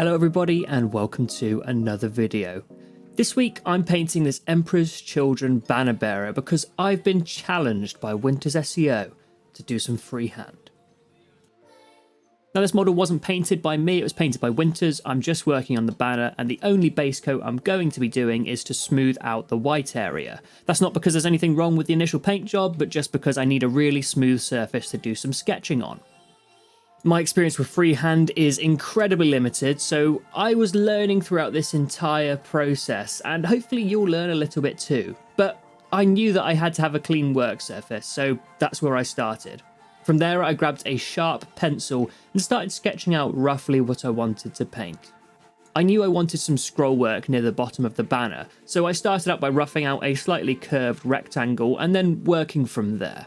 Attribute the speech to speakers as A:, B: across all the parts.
A: Hello everybody and welcome to another video. This week I'm painting this Emperor's Children banner bearer because I've been challenged by Winter's SEO to do some freehand. Now this model wasn't painted by me, it was painted by Winters. I'm just working on the banner and the only base coat I'm going to be doing is to smooth out the white area. That's not because there's anything wrong with the initial paint job, but just because I need a really smooth surface to do some sketching on. My experience with freehand is incredibly limited, so I was learning throughout this entire process, and hopefully you'll learn a little bit too. But I knew that I had to have a clean work surface, so that's where I started. From there I grabbed a sharp pencil and started sketching out roughly what I wanted to paint. I knew I wanted some scroll work near the bottom of the banner, so I started out by roughing out a slightly curved rectangle and then working from there.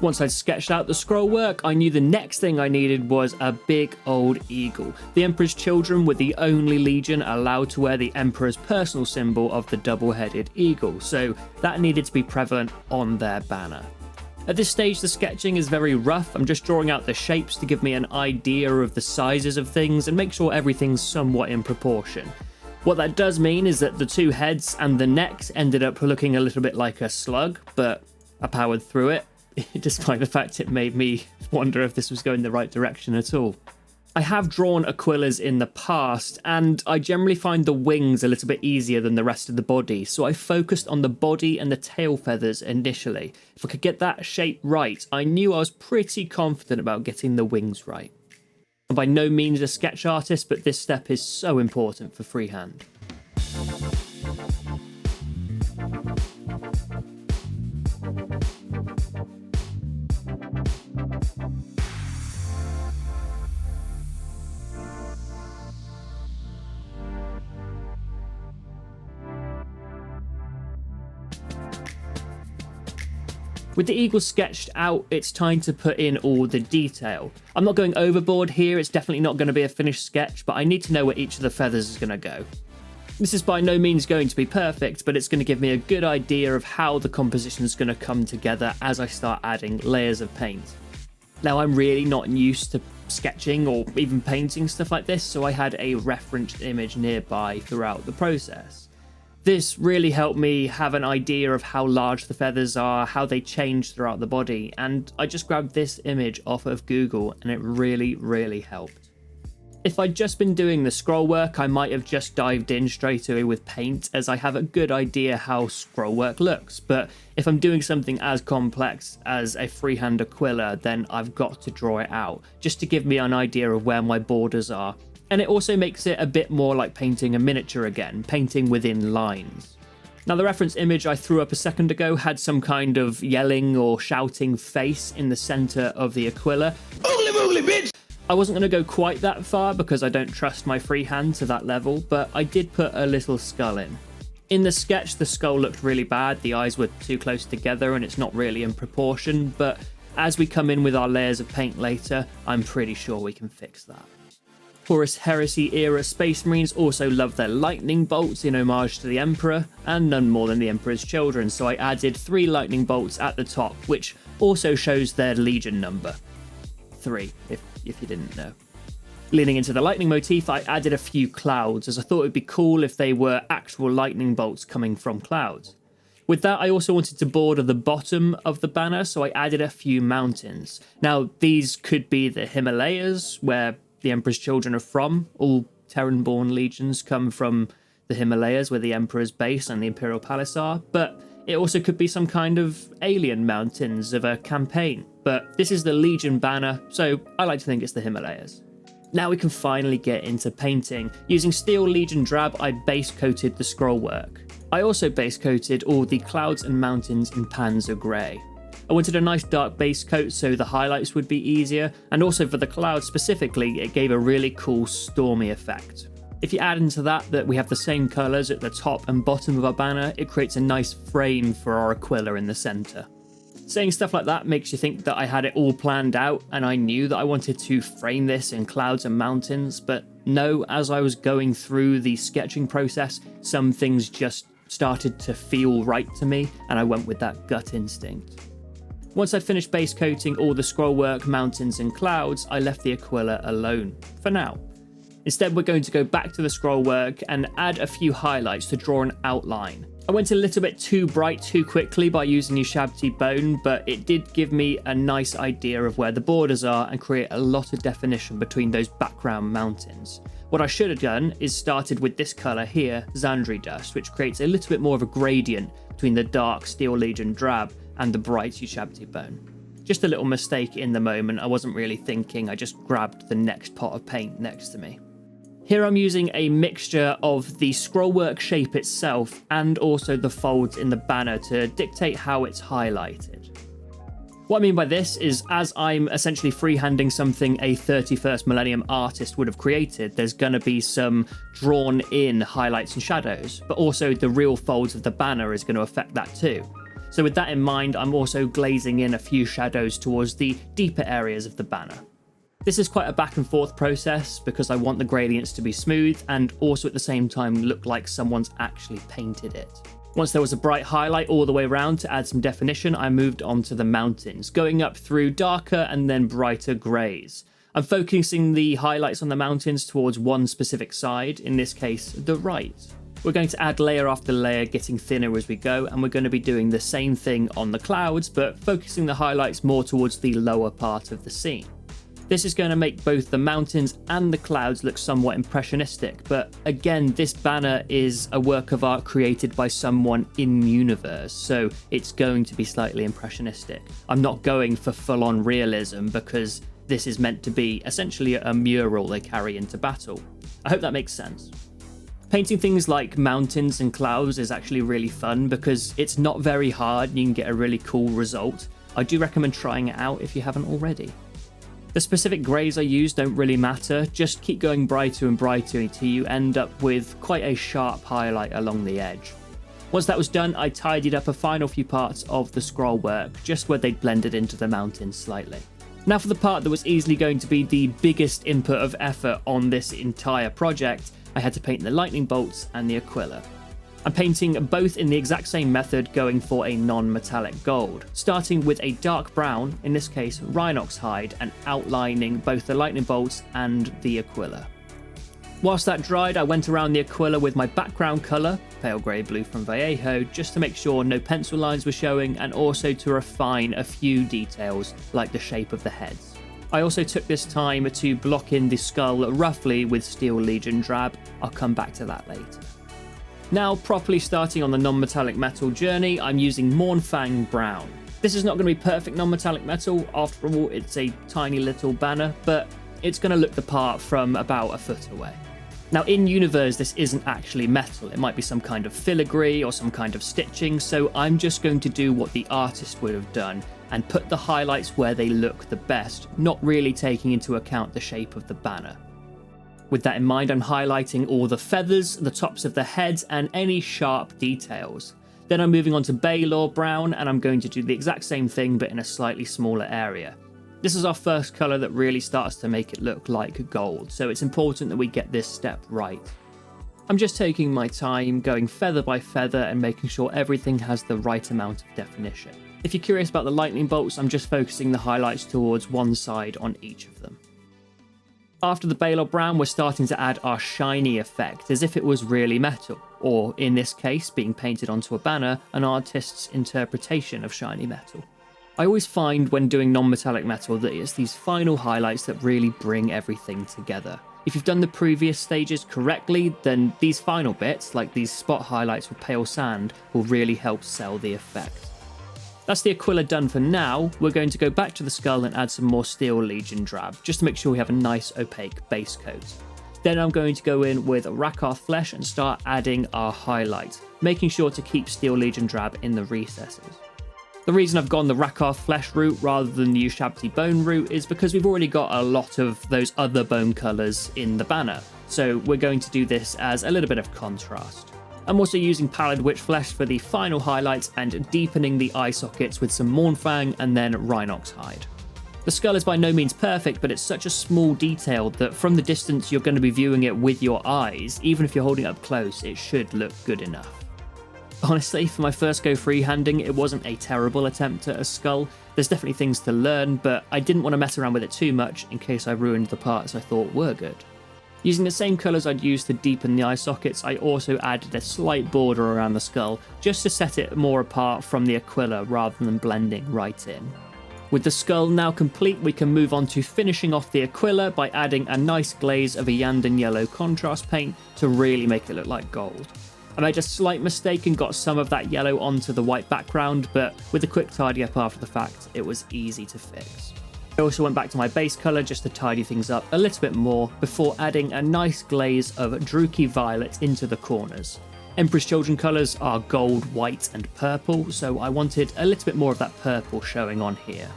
A: Once I'd sketched out the scroll work, I knew the next thing I needed was a big old eagle. The Emperor's Children were the only legion allowed to wear the Emperor's personal symbol of the double-headed eagle, so that needed to be prevalent on their banner. At this stage, the sketching is very rough. I'm just drawing out the shapes to give me an idea of the sizes of things and make sure everything's somewhat in proportion. What that does mean is that the two heads and the necks ended up looking a little bit like a slug, but I powered through it. Despite the fact it made me wonder if this was going the right direction at all. I have drawn aquillas in the past, and I generally find the wings a little bit easier than the rest of the body, so I focused on the body and the tail feathers initially. If I could get that shape right, I knew I was pretty confident about getting the wings right. I'm by no means a sketch artist, but this step is so important for freehand. With the eagle sketched out, it's time to put in all the detail. I'm not going overboard here, it's definitely not going to be a finished sketch, but I need to know where each of the feathers is going to go. This is by no means going to be perfect, but it's going to give me a good idea of how the composition is going to come together as I start adding layers of paint. Now, I'm really not used to sketching or even painting stuff like this, so I had a reference image nearby throughout the process. This really helped me have an idea of how large the feathers are, how they change throughout the body, and I just grabbed this image off of Google and it really helped. If I'd just been doing the scroll work, I might have just dived in straight away with paint, as I have a good idea how scroll work looks, but if I'm doing something as complex as a freehand aquila, then I've got to draw it out, just to give me an idea of where my borders are. And it also makes it a bit more like painting a miniature again, painting within lines. Now the reference image I threw up a second ago had some kind of yelling or shouting face in the center of the aquila. Oogly boogly bitch! I wasn't going to go quite that far because I don't trust my freehand to that level, but I did put a little skull in. In the sketch, the skull looked really bad, the eyes were too close together and it's not really in proportion, but as we come in with our layers of paint later, I'm pretty sure we can fix that. Horus Heresy era Space Marines also love their lightning bolts in homage to the Emperor, and none more than the Emperor's Children, so I added 3 lightning bolts at the top, which also shows their legion number. 3, if you didn't know. Leaning into the lightning motif, I added a few clouds, as I thought it would be cool if they were actual lightning bolts coming from clouds. With that, I also wanted to border the bottom of the banner, so I added a few mountains. Now, these could be the Himalayas, where the Emperor's Children are from. All Terran-born legions come from the Himalayas, where the Emperor's base and the Imperial Palace are, but it also could be some kind of alien mountains of a campaign. But this is the Legion banner, so I like to think it's the Himalayas. Now we can finally get into painting. Using Steel Legion Drab, I base coated the scroll work. I also base coated all the clouds and mountains in Panzer Grey. I wanted a nice dark base coat so the highlights would be easier, and also for the clouds specifically, it gave a really cool stormy effect. If you add into that we have the same colours at the top and bottom of our banner, it creates a nice frame for our aquila in the centre. Saying stuff like that makes you think that I had it all planned out and I knew that I wanted to frame this in clouds and mountains, but no, as I was going through the sketching process, some things just started to feel right to me and I went with that gut instinct. Once I finished base coating all the scrollwork, mountains and clouds, I left the aquila alone, for now. Instead, we're going to go back to the scrollwork and add a few highlights to draw an outline. I went a little bit too bright too quickly by using Ushabti bone, but it did give me a nice idea of where the borders are and create a lot of definition between those background mountains. What I should have done is started with this colour here, Xandri Dust, which creates a little bit more of a gradient between the dark Steel Legion drab and the bright Ushabti bone. Just a little mistake in the moment, I wasn't really thinking, I just grabbed the next pot of paint next to me. Here I'm using a mixture of the scrollwork shape itself and also the folds in the banner to dictate how it's highlighted. What I mean by this is, as I'm essentially freehanding something a 31st millennium artist would have created, there's going to be some drawn in highlights and shadows, but also the real folds of the banner is going to affect that too. So with that in mind, I'm also glazing in a few shadows towards the deeper areas of the banner. This is quite a back and forth process because I want the gradients to be smooth and also at the same time look like someone's actually painted it. Once there was a bright highlight all the way around to add some definition, I moved on to the mountains, going up through darker and then brighter greys. I'm focusing the highlights on the mountains towards one specific side, in this case, the right. We're going to add layer after layer, getting thinner as we go, and we're going to be doing the same thing on the clouds, but focusing the highlights more towards the lower part of the scene. This is going to make both the mountains and the clouds look somewhat impressionistic, but again, this banner is a work of art created by someone in-universe, so it's going to be slightly impressionistic. I'm not going for full-on realism because this is meant to be essentially a mural they carry into battle. I hope that makes sense. Painting things like mountains and clouds is actually really fun because it's not very hard and you can get a really cool result. I do recommend trying it out if you haven't already. The specific greys I use don't really matter, just keep going brighter and brighter until you end up with quite a sharp highlight along the edge. Once that was done, I tidied up a final few parts of the scroll work, just where they'd blended into the mountains slightly. Now for the part that was easily going to be the biggest input of effort on this entire project, I had to paint the lightning bolts and the aquila. I'm painting both in the exact same method, going for a non-metallic gold, starting with a dark brown, in this case Rhinox hide, and outlining both the lightning bolts and the aquila. Whilst that dried, I went around the aquila with my background colour, pale grey blue from Vallejo, just to make sure no pencil lines were showing and also to refine a few details like the shape of the heads. I also took this time to block in the skull roughly with Steel Legion drab. I'll come back to that later. Now, properly starting on the non-metallic metal journey, I'm using Mournfang Brown. This is not going to be perfect non-metallic metal, after all it's a tiny little banner, but it's going to look the part from about a foot away. Now in universe this isn't actually metal, it might be some kind of filigree or some kind of stitching, so I'm just going to do what the artist would have done and put the highlights where they look the best, not really taking into account the shape of the banner. With that in mind, I'm highlighting all the feathers, the tops of the heads, and any sharp details. Then I'm moving on to Baylor Brown, and I'm going to do the exact same thing, but in a slightly smaller area. This is our first colour that really starts to make it look like gold, so it's important that we get this step right. I'm just taking my time, going feather by feather, and making sure everything has the right amount of definition. If you're curious about the lightning bolts, I'm just focusing the highlights towards one side on each of them. After the Baylor Brown, we're starting to add our shiny effect, as if it was really metal, or in this case, being painted onto a banner, an artist's interpretation of shiny metal. I always find when doing non-metallic metal that it's these final highlights that really bring everything together. If you've done the previous stages correctly, then these final bits, like these spot highlights with pale sand, will really help sell the effect. That's the aquila done for now. We're going to go back to the skull and add some more Steel Legion drab, just to make sure we have a nice opaque base coat. Then I'm going to go in with Rakarth Flesh and start adding our highlights, making sure to keep Steel Legion drab in the recesses. The reason I've gone the Rakarth Flesh route rather than the Ushabti Bone route is because we've already got a lot of those other bone colours in the banner, so we're going to do this as a little bit of contrast. I'm also using Pallid Witch Flesh for the final highlights and deepening the eye sockets with some Mournfang and then Rhinox Hide. The skull is by no means perfect, but it's such a small detail that from the distance you're going to be viewing it with your eyes. Even if you're holding it up close, it should look good enough. Honestly, for my first go freehanding, it wasn't a terrible attempt at a skull. There's definitely things to learn, but I didn't want to mess around with it too much in case I ruined the parts I thought were good. Using the same colours I'd used to deepen the eye sockets, I also added a slight border around the skull, just to set it more apart from the aquila rather than blending right in. With the skull now complete, we can move on to finishing off the aquila by adding a nice glaze of a Yandan yellow contrast paint to really make it look like gold. I made a slight mistake and got some of that yellow onto the white background, but with a quick tidy up after the fact, it was easy to fix. I also went back to my base colour just to tidy things up a little bit more before adding a nice glaze of Druchii Violet into the corners. Emperor's Children colours are gold, white and purple, so I wanted a little bit more of that purple showing on here.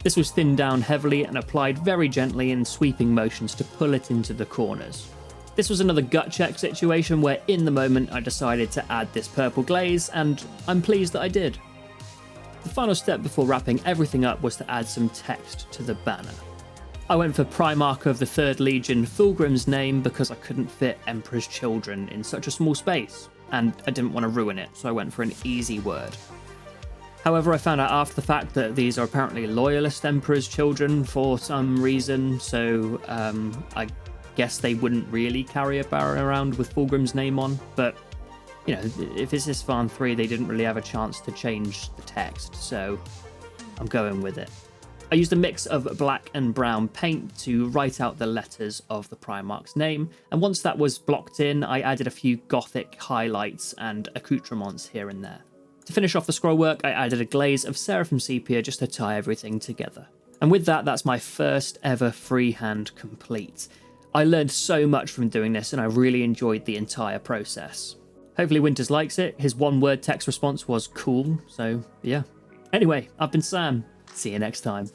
A: This was thinned down heavily and applied very gently in sweeping motions to pull it into the corners. This was another gut check situation where in the moment I decided to add this purple glaze, and I'm pleased that I did. The final step before wrapping everything up was to add some text to the banner. I went for Primarch of the 3rd Legion Fulgrim's name because I couldn't fit Emperor's Children in such a small space, and I didn't want to ruin it, so I went for an easy word. However, I found out after the fact that these are apparently Loyalist Emperor's Children for some reason, so I guess they wouldn't really carry a banner around with Fulgrim's name on, but you know, if it's Isfahan 3, they didn't really have a chance to change the text, so I'm going with it. I used a mix of black and brown paint to write out the letters of the Primarch's name, and once that was blocked in, I added a few gothic highlights and accoutrements here and there. To finish off the scroll work, I added a glaze of Seraphim Sepia just to tie everything together. And with that, that's my first ever freehand complete. I learned so much from doing this, and I really enjoyed the entire process. Hopefully Winters likes it. His one-word text response was cool, so yeah. Anyway, I've been Sam. See you next time.